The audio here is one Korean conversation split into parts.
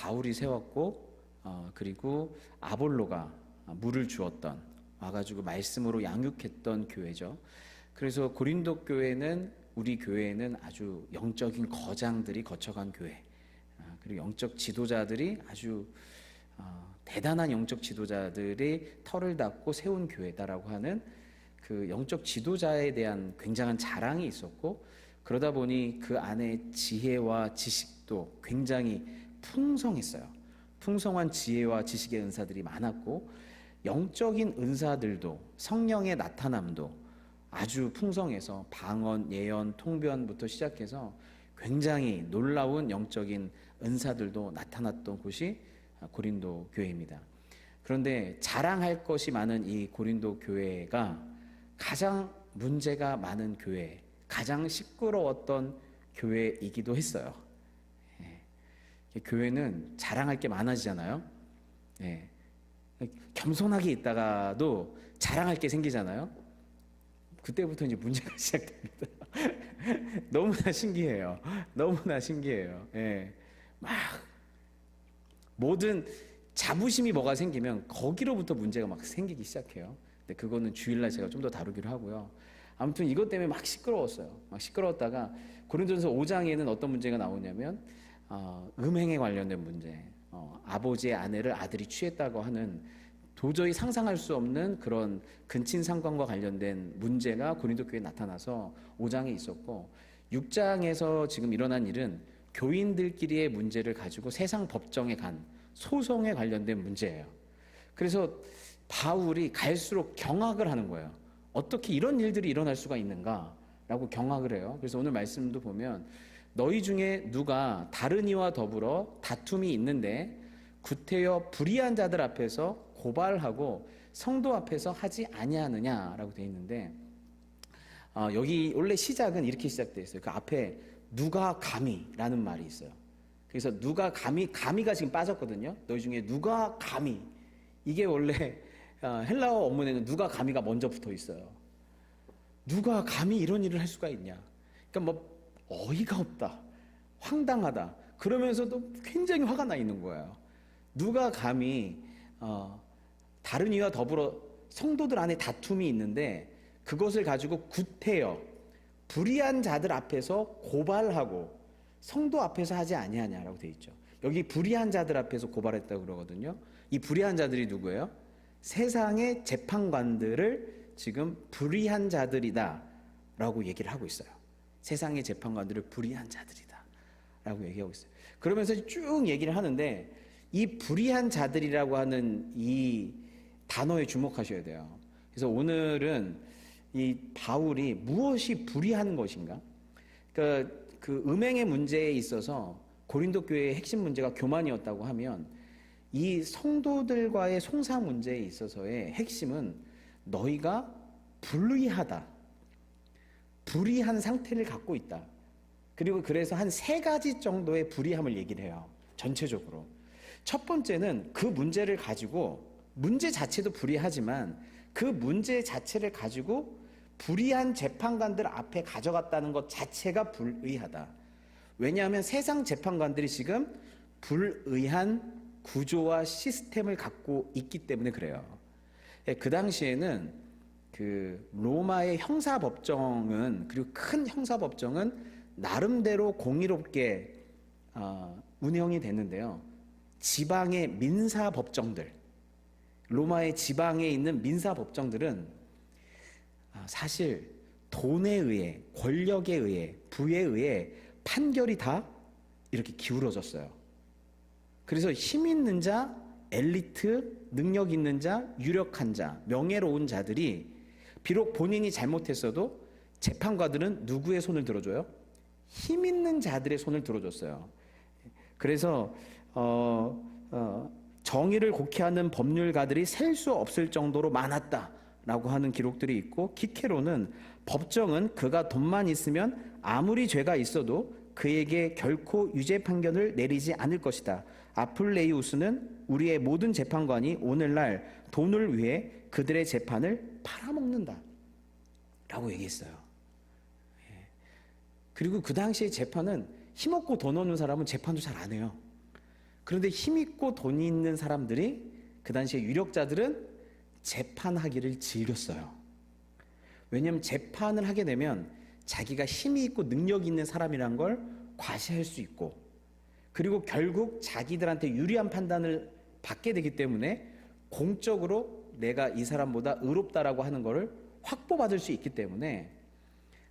바울이 세웠고 그리고 아볼로가 물을 주었던, 와가지고 말씀으로 양육했던 교회죠. 그래서 고린도 교회는, 우리 교회는 아주 영적인 거장들이 거쳐간 교회, 그리고 영적 지도자들이 아주 대단한 영적 지도자들이 털을 닦고 세운 교회다라고 하는 그 영적 지도자에 대한 굉장한 자랑이 있었고, 그러다 보니 그 안에 지혜와 지식도 굉장히 풍성했어요. 풍성한 지혜와 지식의 은사들이 많았고, 영적인 은사들도, 성령의 나타남도 아주 풍성해서 방언, 예언, 통변부터 시작해서 굉장히 놀라운 영적인 은사들도 나타났던 곳이 고린도 교회입니다. 그런데 자랑할 것이 많은 이 고린도 교회가 가장 문제가 많은 교회, 가장 시끄러웠던 교회이기도 했어요. 교회는 자랑할 게 많아지잖아요. 겸손하게 있다가도 자랑할 게 생기잖아요. 그때부터 이제 문제가 시작됩니다. 너무나 신기해요. 너무나 신기해요. 막 모든 자부심이 뭐가 생기면 거기로부터 문제가 막 생기기 시작해요. 근데 그거는 주일날 제가 좀 더 다루기로 하고요. 아무튼 이것 때문에 막 시끄러웠어요. 막 시끄러웠다가 고린도전서 5장에는 어떤 문제가 나오냐면 음행에 관련된 문제, 아버지의 아내를 아들이 취했다고 하는 도저히 상상할 수 없는 그런 근친상간과 관련된 문제가 고린도 교회에 나타나서 5장에 있었고, 6장에서 지금 일어난 일은 교인들끼리의 문제를 가지고 세상 법정에 간 소송에 관련된 문제예요. 그래서 바울이 갈수록 경악을 하는 거예요. 어떻게 이런 일들이 일어날 수가 있는가 라고 경악을 해요. 그래서 오늘 말씀도 보면 너희 중에 누가 다른 이와 더불어 다툼이 있는데 구태여 불의한 자들 앞에서 고발하고 성도 앞에서 하지 아니하느냐라고 되어 있는데, 여기 원래 시작은 이렇게 시작되어 있어요. 그 앞에 누가 감히라는 말이 있어요. 그래서 누가 감히가 지금 빠졌거든요. 너희 중에 누가 감히, 이게 원래 헬라어 원문에는 누가 감히가 먼저 붙어 있어요. 누가 감히 이런 일을 할 수가 있냐. 그러니까 뭐 어이가 없다, 황당하다, 그러면서도 굉장히 화가 나 있는 거예요. 누가 감히 다른 이와 더불어 성도들 안에 다툼이 있는데 그것을 가지고 구태여 불의한 자들 앞에서 고발하고 성도 앞에서 하지 아니하냐라고 되어 있죠. 여기 불의한 자들 앞에서 고발했다고 그러거든요. 이 불의한 자들이 누구예요? 세상의 재판관들을 지금 불의한 자들이다 라고 얘기를 하고 있어요. 세상의 재판관들을 불의한 자들이다 라고 얘기하고 있어요. 그러면서 쭉 얘기를 하는데, 이 불의한 자들이라고 하는 이 단어에 주목하셔야 돼요. 그래서 오늘은 이 바울이 무엇이 불의한 것인가? 그러니까 그 음행의 문제에 있어서 고린도 교회의 핵심 문제가 교만이었다고 하면, 이 성도들과의 송사 문제에 있어서의 핵심은 너희가 불의하다, 불의한 상태를 갖고 있다. 그리고 그래서 한 3가지 정도의 불의함을 얘기를 해요. 전체적으로. 첫 번째는 그 문제를 가지고, 문제 자체도 불의하지만 그 문제 자체를 가지고 불의한 재판관들 앞에 가져갔다는 것 자체가 불의하다. 왜냐하면 세상 재판관들이 지금 불의한 구조와 시스템을 갖고 있기 때문에 그래요. 그 당시에는 그 로마의 형사법정은, 그리고 큰 형사법정은 나름대로 공의롭게 운영이 됐는데요. 지방의 민사법정들, 로마의 지방에 있는 민사법정들은 사실 돈에 의해, 권력에 의해, 부에 의해 판결이 다 이렇게 기울어졌어요. 그래서 힘 있는 자, 엘리트, 능력 있는 자, 유력한 자, 명예로운 자들이 비록 본인이 잘못했어도 재판관들은 누구의 손을 들어줘요? 힘 있는 자들의 손을 들어줬어요. 그래서 정의를 곡해하는 법률가들이 셀 수 없을 정도로 많았다라고 하는 기록들이 있고, 기케로는 법정은 그가 돈만 있으면 아무리 죄가 있어도 그에게 결코 유죄 판결을 내리지 않을 것이다. 아플레이우스는 우리의 모든 재판관이 오늘날 돈을 위해 그들의 재판을 팔아먹는다 라고 얘기했어요. 그리고 그 당시의 재판은 힘없고 돈 없는 사람은 재판도 잘 안 해요. 그런데 힘있고 돈이 있는 사람들이, 그 당시에 유력자들은 재판하기를 즐겼어요. 왜냐하면 재판을 하게 되면 자기가 힘이 있고 능력이 있는 사람이란 걸 과시할 수 있고, 그리고 결국 자기들한테 유리한 판단을 받게 되기 때문에 공적으로 내가 이 사람보다 의롭다라고 하는 거를 확보받을 수 있기 때문에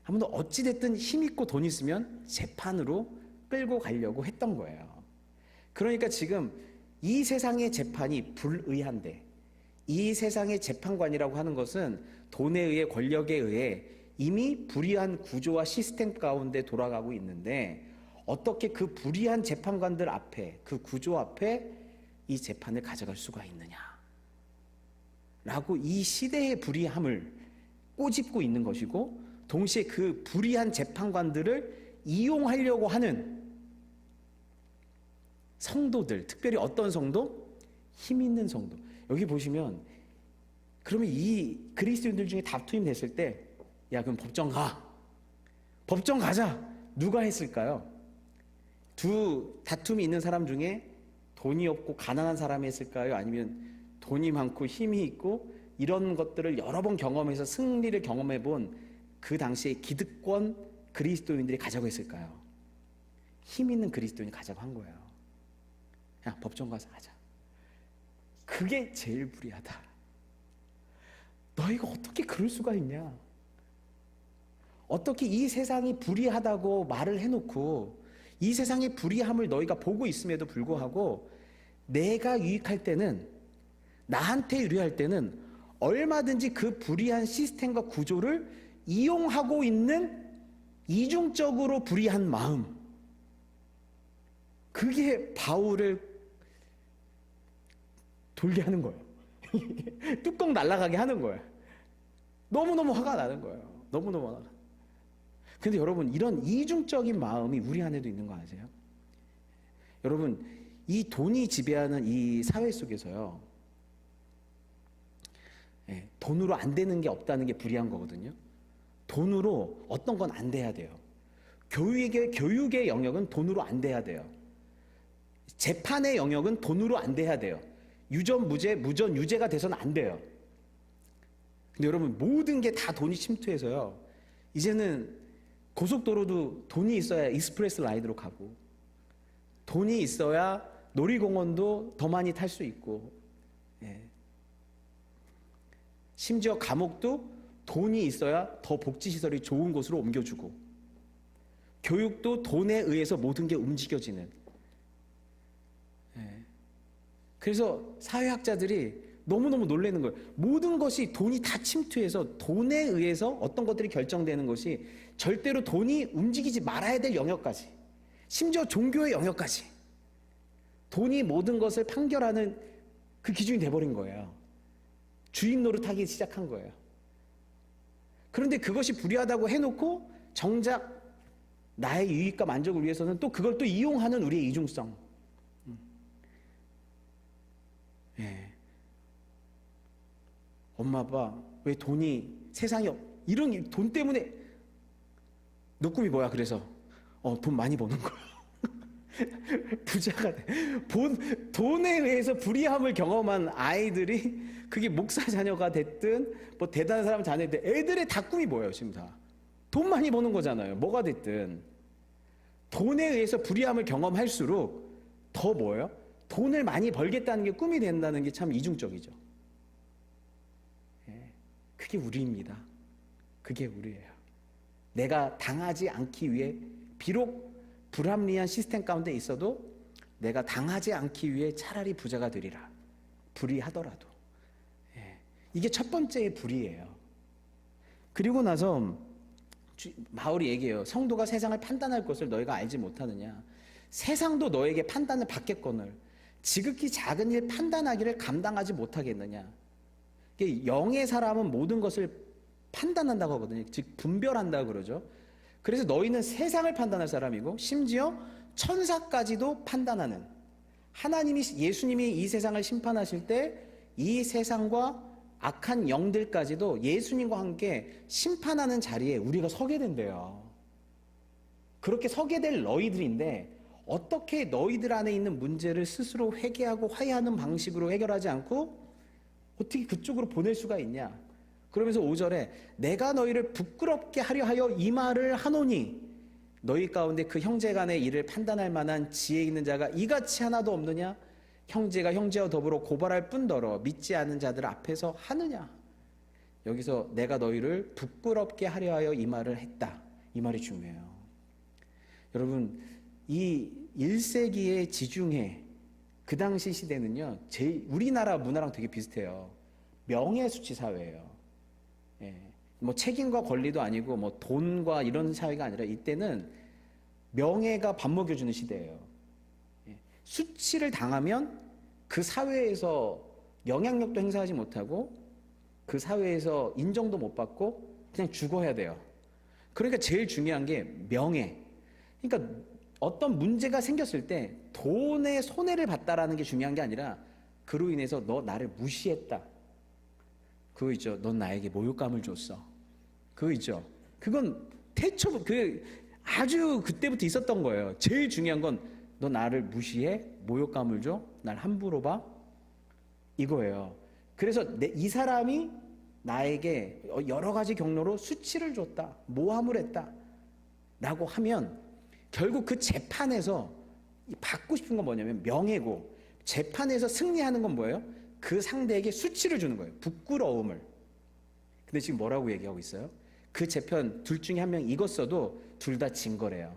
아무도 어찌됐든 힘 있고 돈 있으면 재판으로 끌고 가려고 했던 거예요. 그러니까 지금 이 세상의 재판이 불의한데, 이 세상의 재판관이라고 하는 것은 돈에 의해, 권력에 의해 이미 불의한 구조와 시스템 가운데 돌아가고 있는데, 어떻게 그 불의한 재판관들 앞에, 그 구조 앞에 이 재판을 가져갈 수가 있느냐 라고 이 시대의 불의함을 꼬집고 있는 것이고, 동시에 그 불의한 재판관들을 이용하려고 하는 성도들, 특별히 어떤 성도? 힘 있는 성도. 여기 보시면, 그러면 이 그리스도인들 중에 다툼이 됐을 때, 야 그럼 법정 가, 법정 가자, 누가 했을까요? 두 다툼이 있는 사람 중에 돈이 없고 가난한 사람이 했을까요? 아니면 돈이 많고 힘이 있고 이런 것들을 여러 번 경험해서 승리를 경험해 본 그 당시에 기득권 그리스도인들이 가자고 했을까요? 힘 있는 그리스도인이 가자고 한 거예요. 야 법정 가서 하자. 그게 제일 불의하다. 너희가 어떻게 그럴 수가 있냐? 어떻게 이 세상이 불의하다고 말을 해놓고 이 세상의 불의함을 너희가 보고 있음에도 불구하고 내가 유익할 때는, 나한테 유리할 때는 얼마든지 그 불의한 시스템과 구조를 이용하고 있는 이중적으로 불의한 마음, 그게 바울을 돌게 하는 거예요. 뚜껑 날아가게 하는 거예요. 너무너무 화가 나는 거예요. 너무너무 화가 나요. 근데 여러분, 이런 이중적인 마음이 우리 안에도 있는 거 아세요? 여러분, 이 돈이 지배하는 이 사회 속에서요, 돈으로 안 되는 게 없다는 게 불의한 거거든요. 돈으로 어떤 건 안 돼야 돼요. 교육의 영역은 돈으로 안 돼야 돼요. 재판의 영역은 돈으로 안 돼야 돼요. 유전 무죄, 무전 유죄가 돼서는 안 돼요. 근데 여러분, 모든 게 다 돈이 침투해서요, 이제는 고속도로도 돈이 있어야 익스프레스 라인으로 가고, 돈이 있어야 놀이공원도 더 많이 탈 수 있고, 심지어 감옥도 돈이 있어야 더 복지시설이 좋은 곳으로 옮겨주고, 교육도 돈에 의해서 모든 게 움직여지는. 그래서 사회학자들이 너무너무 놀라는 거예요. 모든 것이 돈이 다 침투해서 돈에 의해서 어떤 것들이 결정되는 것이 절대로 돈이 움직이지 말아야 될 영역까지, 심지어 종교의 영역까지 돈이 모든 것을 판결하는 그 기준이 돼버린 거예요. 주인 노릇하기 시작한 거예요. 그런데 그것이 불의하다고 해놓고 정작 나의 유익과 만족을 위해서는 또 그걸 또 이용하는 우리의 이중성. 엄마 아빠 왜 돈이 세상에 이런 돈 때문에, 너 꿈이 뭐야? 그래서 돈 많이 버는 거야. 부자가 돼. 돈에 의해서 불의함을 경험한 아이들이, 그게 목사 자녀가 됐든 뭐 대단한 사람 자녀든 애들의 다 꿈이 뭐예요? 지금 다 돈 많이 버는 거잖아요. 뭐가 됐든 돈에 의해서 불의함을 경험할수록 더 뭐예요? 돈을 많이 벌겠다는 게 꿈이 된다는 게 참 이중적이죠. 그게 우리입니다. 그게 우리예요. 내가 당하지 않기 위해, 비록 불합리한 시스템 가운데 있어도 내가 당하지 않기 위해 차라리 부자가 되리라. 불의하더라도. 이게 첫 번째의 불의예요. 그리고 나서 바울이 얘기해요. 성도가 세상을 판단할 것을 너희가 알지 못하느냐. 세상도 너에게 판단을 받겠거늘 지극히 작은 일 판단하기를 감당하지 못하겠느냐. 영의 사람은 모든 것을 판단한다고 하거든요. 즉 분별한다고 그러죠. 그래서 너희는 세상을 판단할 사람이고, 심지어 천사까지도 판단하는, 하나님이, 예수님이 이 세상을 심판하실 때 이 세상과 악한 영들까지도 예수님과 함께 심판하는 자리에 우리가 서게 된대요. 그렇게 서게 될 너희들인데 어떻게 너희들 안에 있는 문제를 스스로 회개하고 화해하는 방식으로 해결하지 않고 어떻게 그쪽으로 보낼 수가 있냐. 그러면서 5절에 내가 너희를 부끄럽게 하려 하여 이 말을 하노니 너희 가운데 그 형제 간의 일을 판단할 만한 지혜 있는 자가 이같이 하나도 없느냐. 형제가 형제와 더불어 고발할 뿐더러 믿지 않는 자들 앞에서 하느냐. 여기서 내가 너희를 부끄럽게 하려 하여 이 말을 했다. 이 말이 중요해요. 여러분, 이 1세기의 지중해 그 당시 시대는요, 우리나라 문화랑 되게 비슷해요. 명예수치 사회예요. 예. 뭐 책임과 권리도 아니고 뭐 돈과 이런 사회가 아니라 이때는 명예가 밥 먹여주는 시대예요. 예. 수치를 당하면 그 사회에서 영향력도 행사하지 못하고 그 사회에서 인정도 못 받고 그냥 죽어야 돼요. 그러니까 제일 중요한 게 명예. 그러니까 어떤 문제가 생겼을 때 돈의 손해를 봤다라는 게 중요한 게 아니라 그로 인해서 너 나를 무시했다. 그거 있죠. 넌 나에게 모욕감을 줬어. 그거 있죠. 그건 아주 그때부터 있었던 거예요. 제일 중요한 건 너 나를 무시해? 모욕감을 줘? 날 함부로 봐? 이거예요. 그래서 이 사람이 나에게 여러 가지 경로로 수치를 줬다. 모함을 했다. 라고 하면 결국 그 재판에서 받고 싶은 건 뭐냐면 명예고, 재판에서 승리하는 건 뭐예요? 그 상대에게 수치를 주는 거예요. 부끄러움을. 근데 지금 뭐라고 얘기하고 있어요? 그 재편 둘 중에 한 명 이겼어도 둘 다 진 거래요.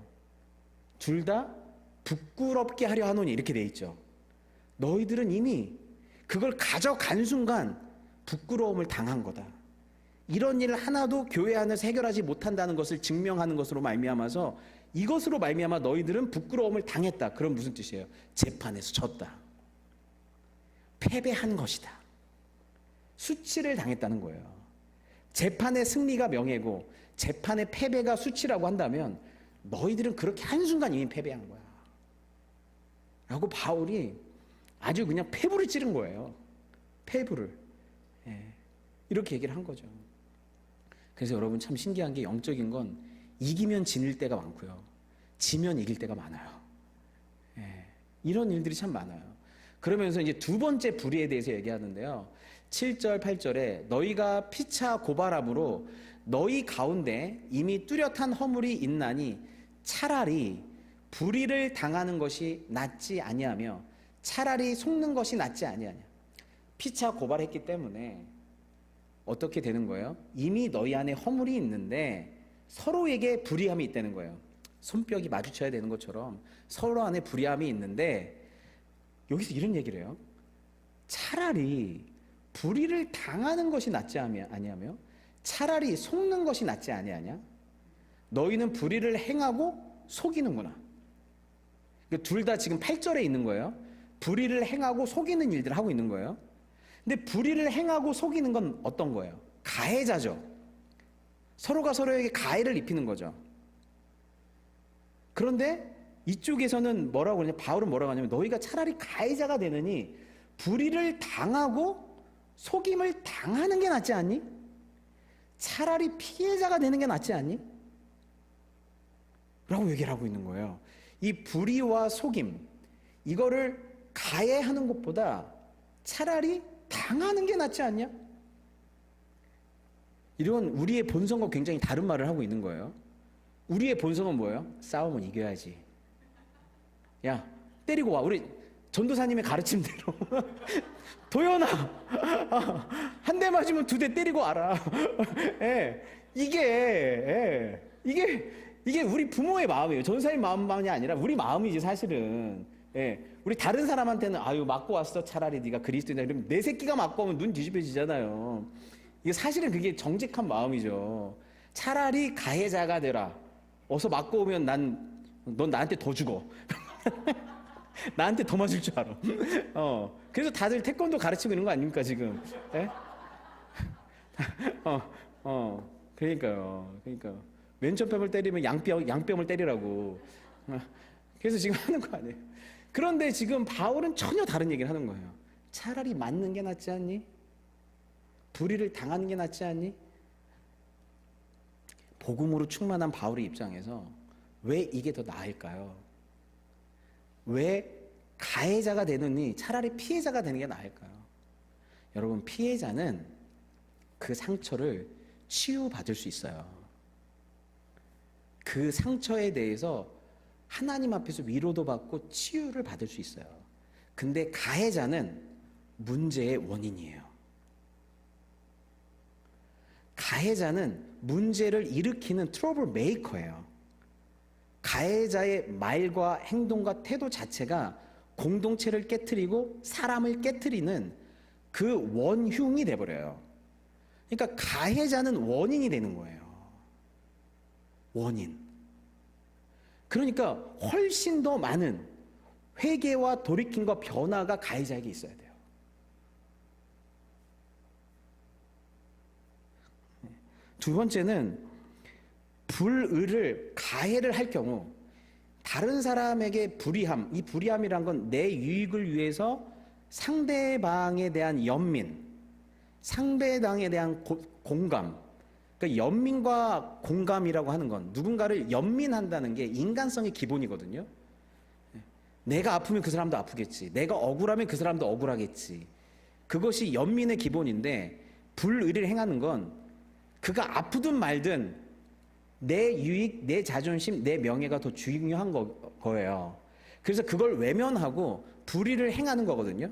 둘 다 부끄럽게 하려 하노니 이렇게 돼 있죠. 너희들은 이미 그걸 가져간 순간 부끄러움을 당한 거다. 이런 일을 하나도 교회 안에서 해결하지 못한다는 것을 증명하는 것으로 말미암아서 이것으로 말미암아 너희들은 부끄러움을 당했다. 그럼 무슨 뜻이에요? 재판에서 졌다. 패배한 것이다. 수치를 당했다는 거예요. 재판의 승리가 명예고 재판의 패배가 수치라고 한다면 너희들은 그렇게 한순간 이미 패배한 거야. 라고 바울이 아주 그냥 패부를 찌른 거예요. 패부를. 예. 이렇게 얘기를 한 거죠. 그래서 여러분 참 신기한 게 영적인 건 이기면 지닐 때가 많고요. 지면 이길 때가 많아요. 예. 이런 일들이 참 많아요. 그러면서 이제 두 번째 불의에 대해서 얘기하는데요. 7절, 8절에 너희가 피차 고발함으로 너희 가운데 이미 뚜렷한 허물이 있나니 차라리 불의를 당하는 것이 낫지 아니하며 차라리 속는 것이 낫지 아니하냐. 피차 고발했기 때문에 어떻게 되는 거예요? 이미 너희 안에 허물이 있는데 서로에게 불의함이 있다는 거예요. 손뼉이 마주쳐야 되는 것처럼 서로 안에 불의함이 있는데 여기서 이런 얘기를 해요. 차라리 불의를 당하는 것이 낫지 아니하며 차라리 속는 것이 낫지 아니하냐. 너희는 불의를 행하고 속이는구나. 둘 다 지금 8절에 있는 거예요. 불의를 행하고 속이는 일들을 하고 있는 거예요. 근데 불의를 행하고 속이는 건 어떤 거예요? 가해자죠. 서로가 서로에게 가해를 입히는 거죠. 그런데 이쪽에서는 뭐라고 그러냐? 바울은 뭐라고 하냐면 너희가 차라리 가해자가 되느니 불의를 당하고 속임을 당하는 게 낫지 않니? 차라리 피해자가 되는 게 낫지 않니? 라고 얘기를 하고 있는 거예요. 이 불의와 속임, 이거를 가해하는 것보다 차라리 당하는 게 낫지 않냐? 이런 우리의 본성과 굉장히 다른 말을 하고 있는 거예요. 우리의 본성은 뭐예요? 싸움은 이겨야지. 야, 때리고 와. 우리 전도사님의 가르침대로. 도연아, 한 대 맞으면 두 대 때리고 와라. 예, 이게 우리 부모의 마음이에요. 전도사님 마음만이 아니라 우리 마음이지 사실은. 예, 우리 다른 사람한테는 아유 맞고 왔어 차라리 네가 그리스도인이다 이러면 내 새끼가 맞고 오면 눈 뒤집어지잖아요. 이게 사실은 그게 정직한 마음이죠. 차라리 가해자가 되라. 어서 맞고 오면 넌 나한테 더 죽어. 나한테 더 맞을 줄 알아. 그래서 다들 태권도 가르치고 있는 거 아닙니까 지금? 예? 그러니까요. 왼쪽뺨을 때리면 양뺨을 때리라고. 그래서 지금 하는 거 아니에요. 그런데 지금 바울은 전혀 다른 얘기를 하는 거예요. 차라리 맞는 게 낫지 않니? 불의를 당하는 게 낫지 않니? 복음으로 충만한 바울의 입장에서 왜 이게 더 나을까요? 왜 가해자가 되느니 차라리 피해자가 되는 게 나을까요? 여러분, 피해자는 그 상처를 치유받을 수 있어요. 그 상처에 대해서 하나님 앞에서 위로도 받고 치유를 받을 수 있어요. 근데 가해자는 문제의 원인이에요. 가해자는 문제를 일으키는 트러블 메이커예요. 가해자의 말과 행동과 태도 자체가 공동체를 깨트리고 사람을 깨트리는 그 원흉이 돼버려요. 그러니까 가해자는 원인이 되는 거예요. 원인. 그러니까 훨씬 더 많은 회개와 돌이킴과 변화가 가해자에게 있어야 돼요. 두 번째는 불의를 가해를 할 경우 다른 사람에게 불의함, 이 불의함이란 건 내 유익을 위해서 상대방에 대한 연민, 상대방에 대한 공감, 그러니까 연민과 공감이라고 하는 건 누군가를 연민한다는 게 인간성의 기본이거든요. 내가 아프면 그 사람도 아프겠지. 내가 억울하면 그 사람도 억울하겠지. 그것이 연민의 기본인데 불의를 행하는 건 그가 아프든 말든 내 유익, 내 자존심, 내 명예가 더 중요한 거예요. 그래서 그걸 외면하고 불의를 행하는 거거든요.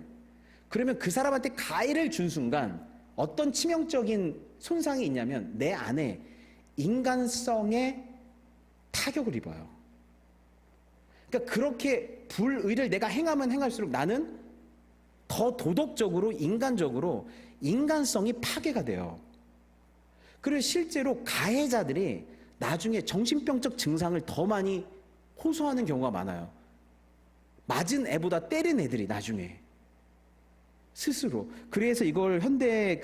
그러면 그 사람한테 가해를 준 순간 어떤 치명적인 손상이 있냐면 내 안에 인간성에 타격을 입어요. 그러니까 그렇게 불의를 내가 행하면 행할수록 나는 더 도덕적으로 인간적으로 인간성이 파괴가 돼요. 그래서 실제로 가해자들이 나중에 정신병적 증상을 더 많이 호소하는 경우가 많아요. 맞은 애보다 때린 애들이 나중에 스스로. 그래서 이걸 현대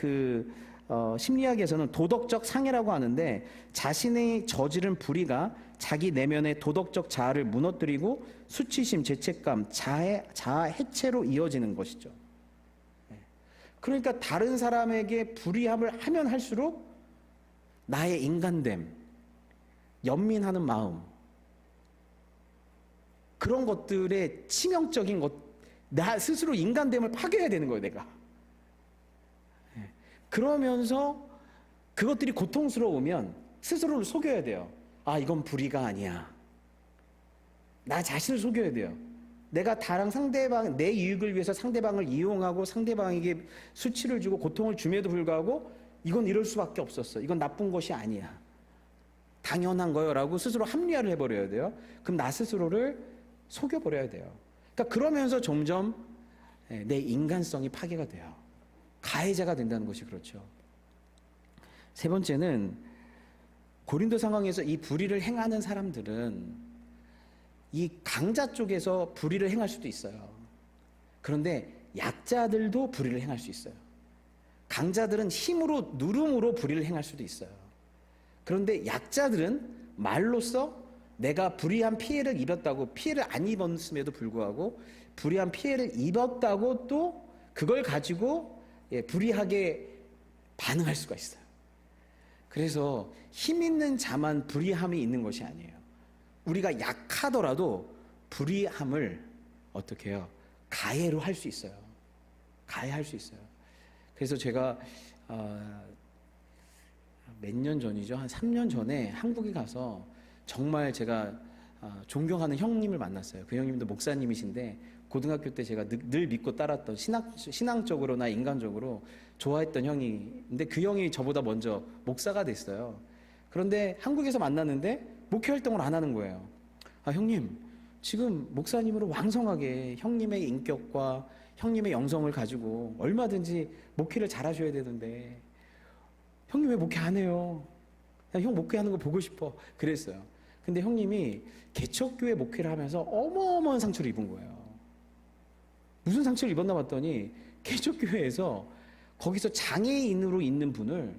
심리학에서는 도덕적 상해라고 하는데 자신의 저지른 불의가 자기 내면의 도덕적 자아를 무너뜨리고 수치심, 죄책감, 자아 해체로 이어지는 것이죠. 그러니까 다른 사람에게 불의함을 하면 할수록 나의 인간됨, 연민하는 마음, 그런 것들의 치명적인 것, 나 스스로 인간됨을 파괴해야 되는 거예요, 내가. 그러면서 그것들이 고통스러우면 스스로를 속여야 돼요. 아, 이건 불의가 아니야. 나 자신을 속여야 돼요. 내가 다른 상대방, 내 이익을 위해서 상대방을 이용하고 상대방에게 수치를 주고 고통을 줌에도 불구하고 이건 이럴 수밖에 없었어. 이건 나쁜 것이 아니야. 당연한 거요라고 스스로 합리화를 해버려야 돼요. 그럼 나 스스로를 속여버려야 돼요. 그러니까 그러면서 점점 내 인간성이 파괴가 돼요. 가해자가 된다는 것이 그렇죠. 세 번째는 고린도 상황에서 이 불의를 행하는 사람들은 이 강자 쪽에서 불의를 행할 수도 있어요. 그런데 약자들도 불의를 행할 수 있어요. 강자들은 힘으로 누름으로 불의를 행할 수도 있어요. 그런데 약자들은 말로써 내가 불의한 피해를 입었다고, 피해를 안 입었음에도 불구하고 불의한 피해를 입었다고 또 그걸 가지고 불의하게 반응할 수가 있어요. 그래서 힘 있는 자만 불의함이 있는 것이 아니에요. 우리가 약하더라도 불의함을 어떻게 해요? 가해로 할 수 있어요. 가해할 수 있어요. 그래서 제가 몇 년 전이죠. 한 3년 전에 한국에 가서 정말 제가 존경하는 형님을 만났어요. 그 형님도 목사님이신데 고등학교 때 제가 늘 믿고 따랐던 신앙적으로나 인간적으로 좋아했던 형인데 그 형이 저보다 먼저 목사가 됐어요. 그런데 한국에서 만났는데 목회 활동을 안 하는 거예요. 아, 형님, 지금 목사님으로 왕성하게 형님의 인격과 형님의 영성을 가지고 얼마든지 목회를 잘하셔야 되는데 형님 왜 목회 안 해요? 형 목회하는 거 보고 싶어. 그랬어요. 근데 형님이 개척교회 목회를 하면서 어마어마한 상처를 입은 거예요. 무슨 상처를 입었나 봤더니 개척교회에서 거기서 장애인으로 있는 분을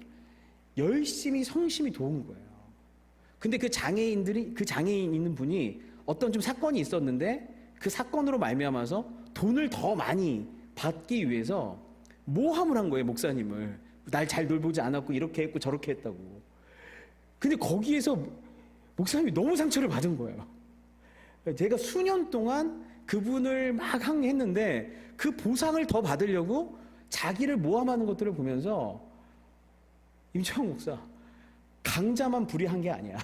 열심히 성심이 도운 거예요. 근데 그 장애인 있는 분이 어떤 좀 사건이 있었는데 그 사건으로 말미암아서 돈을 더 많이 받기 위해서 모함을 한 거예요, 목사님을. 날 잘 돌보지 않았고 이렇게 했고 저렇게 했다고. 근데 거기에서 목사님이 너무 상처를 받은 거예요. 제가 수년 동안 그분을 막 항의했는데 그 보상을 더 받으려고 자기를 모함하는 것들을 보면서 임창호 목사, 강자만 불의한 게 아니야.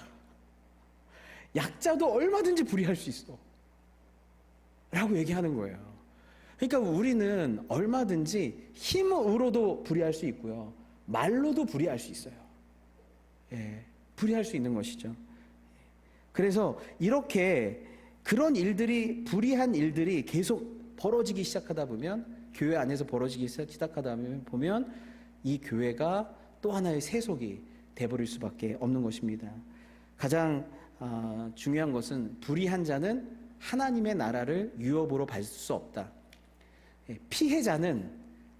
약자도 얼마든지 불의할 수 있어. 라고 얘기하는 거예요. 그러니까 우리는 얼마든지 힘으로도 불의할 수 있고요. 말로도 불의할 수 있어요. 예, 불의할 수 있는 것이죠. 그래서 이렇게 그런 일들이, 불의한 일들이 계속 벌어지기 시작하다 보면, 교회 안에서 벌어지기 시작하다 보면 이 교회가 또 하나의 세속이 돼버릴 수밖에 없는 것입니다. 가장 중요한 것은 불의한 자는 하나님의 나라를 유업으로 받을 수 없다. 피해자는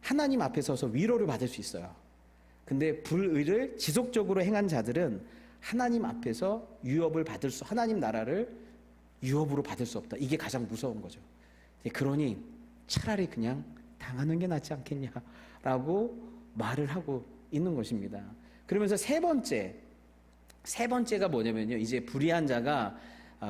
하나님 앞에 서서 위로를 받을 수 있어요. 근데 불의를 지속적으로 행한 자들은 하나님 앞에서 유업을 받을 수, 하나님 나라를 유업으로 받을 수 없다. 이게 가장 무서운 거죠. 그러니 차라리 그냥 당하는 게 낫지 않겠냐라고 말을 하고 있는 것입니다. 그러면서 세 번째가 뭐냐면요, 이제 불의한 자가,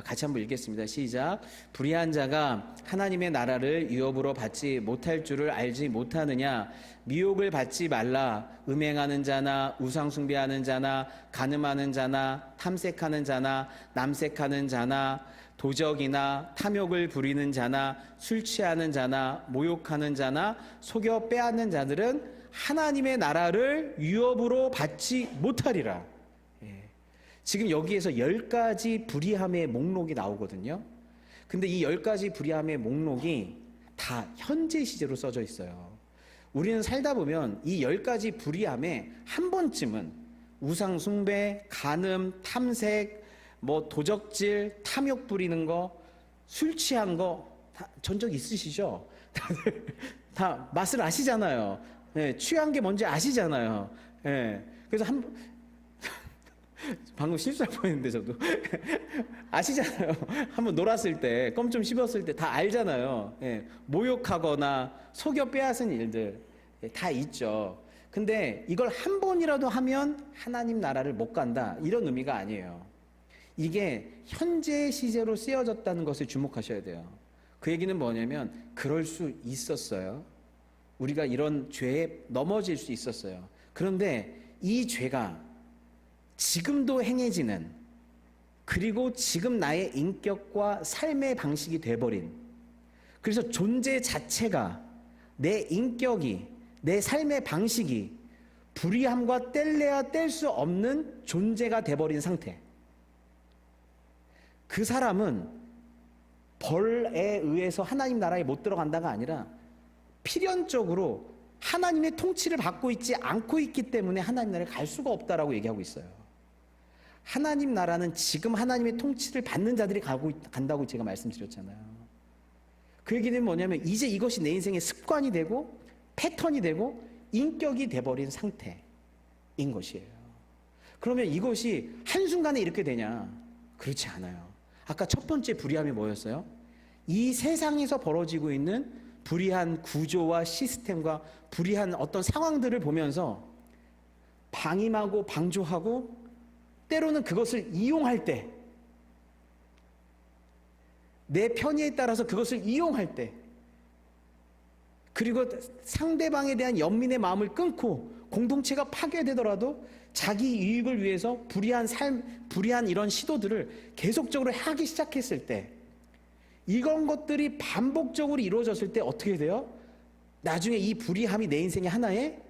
같이 한번 읽겠습니다. 시작. 불의한 자가 하나님의 나라를 유업으로 받지 못할 줄을 알지 못하느냐. 미혹을 받지 말라. 음행하는 자나 우상 숭배하는 자나 간음하는 자나 탐색하는 자나 남색하는 자나 도적이나 탐욕을 부리는 자나 술 취하는 자나 모욕하는 자나 속여 빼앗는 자들은 하나님의 나라를 유업으로 받지 못하리라. 지금 여기에서 10가지 불의함의 목록이 나오거든요. 근데 이 10가지 불의함의 목록이 다 현재 시제로 써져 있어요. 우리는 살다 보면 이 10가지 불의함에 한 번쯤은 우상 숭배, 간음, 탐색, 뭐 도적질, 탐욕 부리는 거, 술 취한 거 전적 있으시죠? 다들 다 맛을 아시잖아요. 네, 취한 게 뭔지 아시잖아요. 네, 그래서 방금 실수할 뻔했는데 저도 아시잖아요. 한번 놀았을 때, 껌 좀 씹었을 때 다 알잖아요. 예, 모욕하거나 속여 빼앗은 일들 다 있죠. 근데 이걸 한 번이라도 하면 하나님 나라를 못 간다, 이런 의미가 아니에요. 이게 현재 시제로 쓰여졌다는 것을 주목하셔야 돼요. 그 얘기는 뭐냐면 그럴 수 있었어요. 우리가 이런 죄에 넘어질 수 있었어요. 그런데 이 죄가 지금도 행해지는, 그리고 지금 나의 인격과 삶의 방식이 돼버린, 그래서 존재 자체가, 내 인격이, 내 삶의 방식이 불의함과 뗄래야 뗄 수 없는 존재가 돼버린 상태. 그 사람은 벌에 의해서 하나님 나라에 못 들어간다가 아니라 필연적으로 하나님의 통치를 받고 있지 않고 있기 때문에 하나님 나라에 갈 수가 없다라고 얘기하고 있어요. 하나님 나라는 지금 하나님의 통치를 받는 자들이 간다고 제가 말씀드렸잖아요. 그 얘기는 뭐냐면 이제 이것이 내 인생의 습관이 되고 패턴이 되고 인격이 돼버린 상태인 것이에요. 그러면 이것이 한순간에 이렇게 되냐? 그렇지 않아요. 아까 첫 번째 불의함이 뭐였어요? 이 세상에서 벌어지고 있는 불의한 구조와 시스템과 불의한 어떤 상황들을 보면서 방임하고 방조하고 때로는 그것을 이용할 때, 내 편의에 따라서 그것을 이용할 때, 그리고 상대방에 대한 연민의 마음을 끊고 공동체가 파괴되더라도 자기 이익을 위해서 불의한 삶, 불의한 이런 시도들을 계속적으로 하기 시작했을 때, 이런 것들이 반복적으로 이루어졌을 때 어떻게 돼요? 나중에 이 불의함이 내 인생의 하나의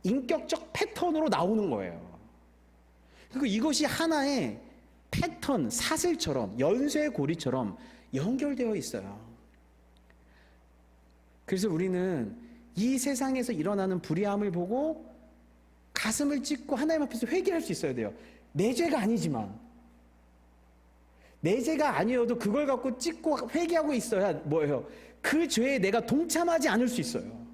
인격적 패턴으로 나오는 거예요. 그리고 이것이 하나의 패턴, 사슬처럼, 연쇄고리처럼 연결되어 있어요. 그래서 우리는 이 세상에서 일어나는 불의함을 보고 가슴을 찢고 하나님 앞에서 회개할 수 있어야 돼요. 내 죄가 아니지만, 내 죄가 아니어도 그걸 갖고 찢고 회개하고 있어야 뭐예요? 그 죄에 내가 동참하지 않을 수 있어요.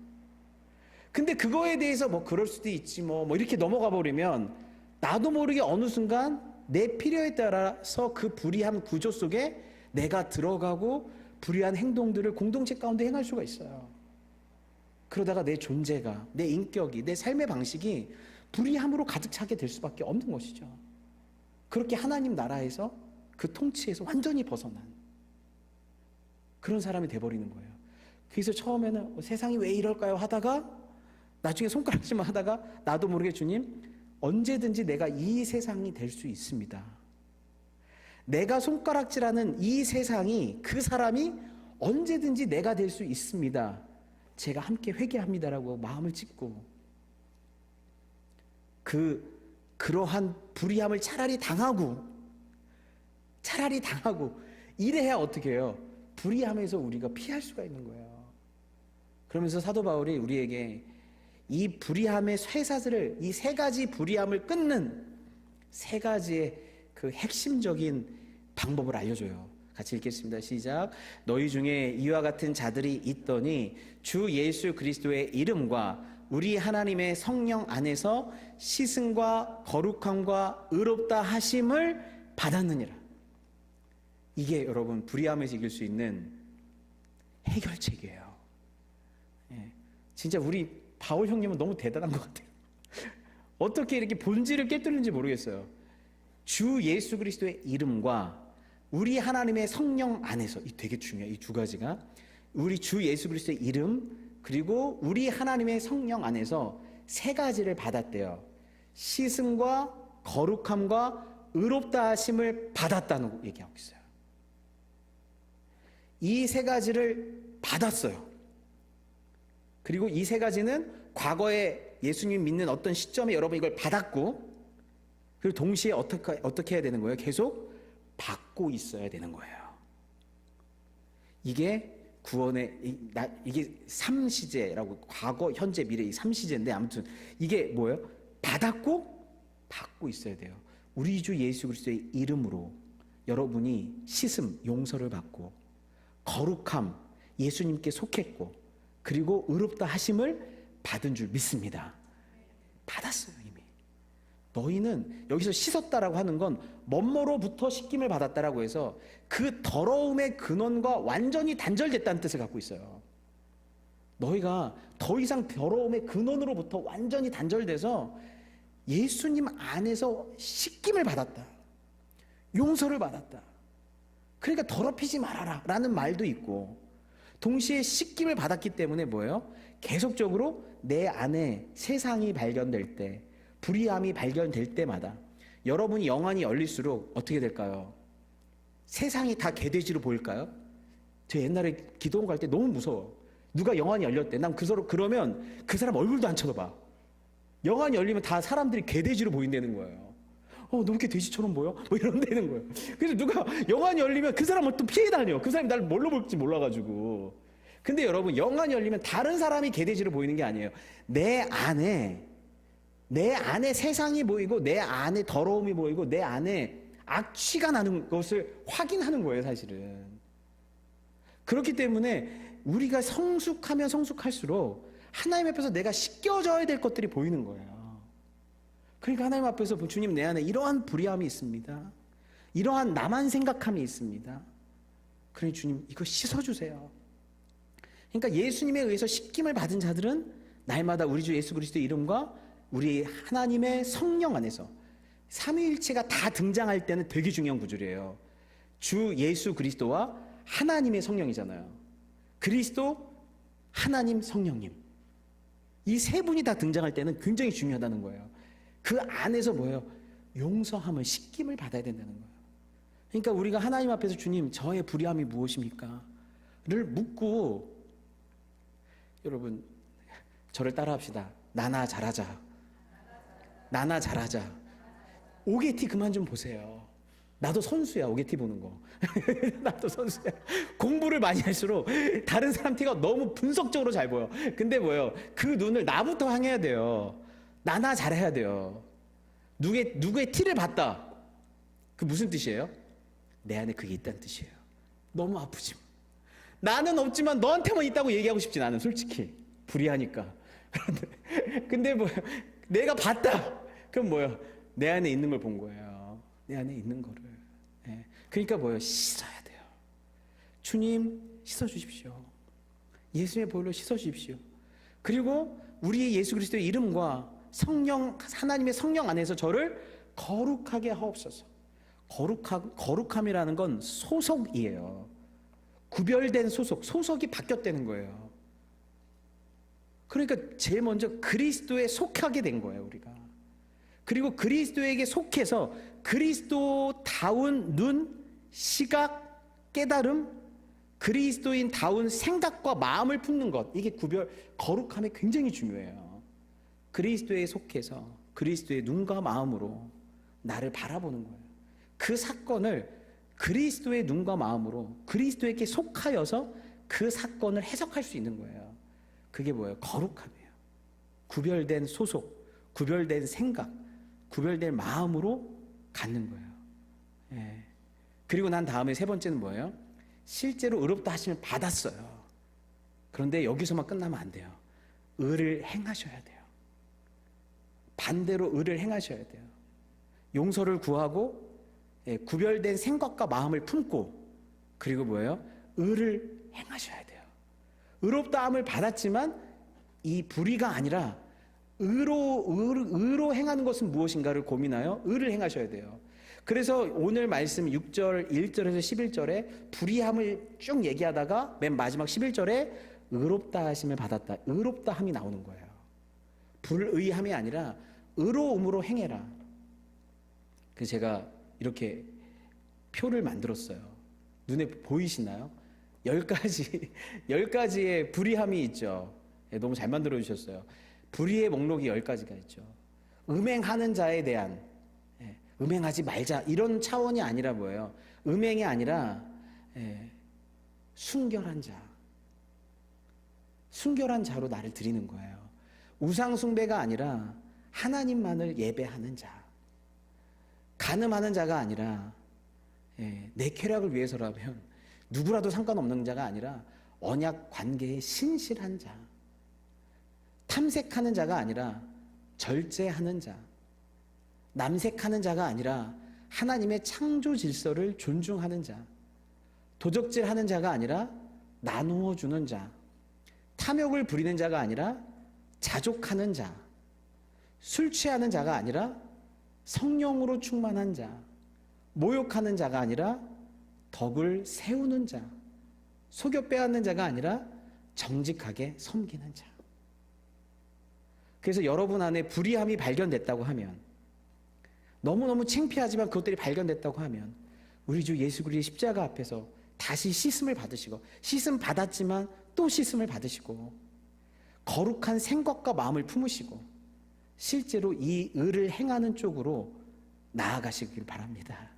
근데 그거에 대해서 뭐 그럴 수도 있지 뭐 이렇게 넘어가 버리면 나도 모르게 어느 순간 내 필요에 따라서 그 불의한 구조 속에 내가 들어가고 불의한 행동들을 공동체 가운데 행할 수가 있어요. 그러다가 내 존재가, 내 인격이, 내 삶의 방식이 불의함으로 가득 차게 될 수밖에 없는 것이죠. 그렇게 하나님 나라에서 그 통치에서 완전히 벗어난, 그런 사람이 돼버리는 거예요. 그래서 처음에는 세상이 왜 이럴까요 하다가 나중에 손가락질만 하다가 나도 모르게 주님, 언제든지 내가 이 세상이 될 수 있습니다. 내가 손가락질하는 이 세상이, 그 사람이 언제든지 내가 될 수 있습니다. 제가 함께 회개합니다라고 마음을 찢고, 그러한 불의함을 차라리 당하고 이래야 어떻게 해요? 불의함에서 우리가 피할 수가 있는 거예요. 그러면서 사도 바울이 우리에게 이 불의함의 쇠사슬을, 이 세 가지 불의함을 끊는 세 가지의 그 핵심적인 방법을 알려줘요. 같이 읽겠습니다. 시작. 너희 중에 이와 같은 자들이 있더니 주 예수 그리스도의 이름과 우리 하나님의 성령 안에서 씻음과 거룩함과 의롭다 하심을 받았느니라. 이게 여러분 불의함에서 이길 수 있는 해결책이에요. 예. 진짜 우리 바울 형님은 너무 대단한 것 같아요. 어떻게 이렇게 본질을 깨뜨리는지 모르겠어요. 주 예수 그리스도의 이름과 우리 하나님의 성령 안에서, 이 되게 중요해요. 이 두 가지가 우리 주 예수 그리스도의 이름 그리고 우리 하나님의 성령 안에서 세 가지를 받았대요. 씻음과 거룩함과 의롭다 하심을 받았다는 얘기하고 있어요. 이 세 가지를 받았어요. 그리고 이 세 가지는 과거에 예수님 믿는 어떤 시점에 여러분 이걸 받았고, 그리고 동시에 어떻게 해야 되는 거예요? 계속 받고 있어야 되는 거예요. 이게 구원의 이게 3시제라고, 과거, 현재, 미래 이 3시제인데, 아무튼 이게 뭐예요? 받았고 받고 있어야 돼요. 우리 주 예수 그리스도의 이름으로 여러분이 씻음, 용서를 받고, 거룩함, 예수님께 속했고, 그리고 의롭다 하심을 받은 줄 믿습니다. 받았어요. 이미. 너희는 여기서 씻었다라고 하는 건 뭐뭐로부터 씻김을 받았다라고 해서 그 더러움의 근원과 완전히 단절됐다는 뜻을 갖고 있어요. 너희가 더 이상 더러움의 근원으로부터 완전히 단절돼서 예수님 안에서 씻김을 받았다, 용서를 받았다. 그러니까 더럽히지 말아라 라는 말도 있고, 동시에 씻김을 받았기 때문에 뭐예요? 계속적으로 내 안에 세상이 발견될 때, 불의함이 발견될 때마다 여러분이 영안이 열릴수록 어떻게 될까요? 세상이 다 개돼지로 보일까요? 저 옛날에 기도원 갈 때 너무 무서워. 누가 영안이 열렸대. 난 그러면 그 사람 얼굴도 안 쳐다봐. 영안이 열리면 다 사람들이 개돼지로 보인다는 거예요. 너 왜 이렇게 돼지처럼 보여? 뭐 이런다는 거예요. 그래서 누가 영안이 열리면 그 사람을 또 피해 다녀. 그 사람이 날 뭘로 볼지 몰라가지고. 근데 여러분, 영안이 열리면 다른 사람이 개돼지로 보이는 게 아니에요. 내 안에 세상이 보이고, 내 안에 더러움이 보이고, 내 안에 악취가 나는 것을 확인하는 거예요, 사실은. 그렇기 때문에 우리가 성숙하면 성숙할수록 하나님 앞에서 내가 씻겨져야 될 것들이 보이는 거예요. 그러니까 하나님 앞에서 주님, 내 안에 이러한 불의함이 있습니다. 이러한 나만 생각함이 있습니다. 그러니 주님, 이거 씻어주세요. 그러니까 예수님에 의해서 씻김을 받은 자들은 날마다 우리 주 예수 그리스도의 이름과 우리 하나님의 성령 안에서, 삼위일체가 다 등장할 때는 되게 중요한 구절이에요. 주 예수 그리스도와 하나님의 성령이잖아요. 그리스도, 하나님, 성령님, 이 세 분이 다 등장할 때는 굉장히 중요하다는 거예요. 그 안에서 뭐예요? 용서함을, 씻김을 받아야 된다는 거예요. 그러니까 우리가 하나님 앞에서 주님, 저의 불의함이 무엇입니까? 를 묻고, 여러분 저를 따라합시다. 나나 잘하자. 나나 잘하자. 오게티 그만 좀 보세요. 나도 선수야, 오게티 보는 거. 나도 선수야. 공부를 많이 할수록 다른 사람 티가 너무 분석적으로 잘 보여. 근데 뭐예요? 그 눈을 나부터 향해야 돼요. 나나 잘해야 돼요. 누구의 티를 봤다. 그 무슨 뜻이에요? 내 안에 그게 있다는 뜻이에요. 너무 아프지. 나는 없지만 너한테만 있다고 얘기하고 싶지, 나는 솔직히. 불의하니까. 근데 뭐예요? 내가 봤다. 그럼 뭐예요? 내 안에 있는 걸 본 거예요. 내 안에 있는 거를. 예. 그러니까 뭐예요? 씻어야 돼요. 주님, 씻어주십시오. 예수님의 보혈로 씻어주십시오. 그리고 우리의 예수 그리스도의 이름과 성령, 하나님의 성령 안에서 저를 거룩하게 하옵소서. 거룩함이라는 건 소속이에요. 구별된 소속이 바뀌었다는 거예요. 그러니까 제일 먼저 그리스도에 속하게 된 거예요, 우리가. 그리고 그리스도에게 속해서 그리스도다운 눈, 시각, 깨달음, 그리스도인다운 생각과 마음을 품는 것, 이게 거룩함이 굉장히 중요해요. 그리스도에 속해서 그리스도의 눈과 마음으로 나를 바라보는 거예요. 그 사건을 그리스도의 눈과 마음으로 그리스도에게 속하여서 그 사건을 해석할 수 있는 거예요. 그게 뭐예요? 거룩함이에요. 구별된 소속, 구별된 생각, 구별된 마음으로 갖는 거예요. 예. 그리고 난 다음에 세 번째는 뭐예요? 실제로 의롭다 하심을 받았어요. 그런데 여기서만 끝나면 안 돼요. 의를 행하셔야 돼요. 반대로 의를 행하셔야 돼요. 용서를 구하고, 예, 구별된 생각과 마음을 품고, 그리고 뭐예요? 의를 행하셔야 돼요. 의롭다함을 받았지만 이 불의가 아니라 의로 행하는 것은 무엇인가를 고민하여 의를 행하셔야 돼요. 그래서 오늘 말씀 6절, 1절에서 11절에 불의함을 쭉 얘기하다가 맨 마지막 11절에 의롭다 하심을 받았다. 의롭다함이 나오는 거예요. 불의함이 아니라 의로움으로 행해라. 그래서 제가 이렇게 표를 만들었어요. 눈에 보이시나요? 10가지의 불의함이 있죠. 너무 잘 만들어 주셨어요. 불의의 목록이 10가지가 있죠. 음행하는 자에 대한, 음행하지 말자 이런 차원이 아니라 뭐예요? 음행이 아니라 순결한 자, 순결한 자로 나를 드리는 거예요. 우상 숭배가 아니라 하나님만을 예배하는 자, 간음하는 자가 아니라 내 쾌락을 위해서라면 누구라도 상관없는 자가 아니라 언약 관계에 신실한 자, 탐색하는 자가 아니라 절제하는 자, 남색하는 자가 아니라 하나님의 창조 질서를 존중하는 자, 도적질하는 자가 아니라 나누어 주는 자, 탐욕을 부리는 자가 아니라 자족하는 자, 술 취하는 자가 아니라 성령으로 충만한 자, 모욕하는 자가 아니라 덕을 세우는 자, 속여 빼앗는 자가 아니라 정직하게 섬기는 자. 그래서 여러분 안에 불의함이 발견됐다고 하면, 너무너무 창피하지만 그것들이 발견됐다고 하면 우리 주 예수 그리스도의 십자가 앞에서 다시 씻음을 받으시고, 씻음 받았지만 또 씻음을 받으시고, 거룩한 생각과 마음을 품으시고 실제로 이 의를 행하는 쪽으로 나아가시길 바랍니다.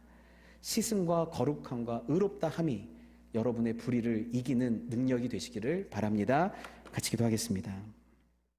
씻음과 거룩함과 의롭다 함이 여러분의 불의를 이기는 능력이 되시기를 바랍니다. 같이 기도하겠습니다.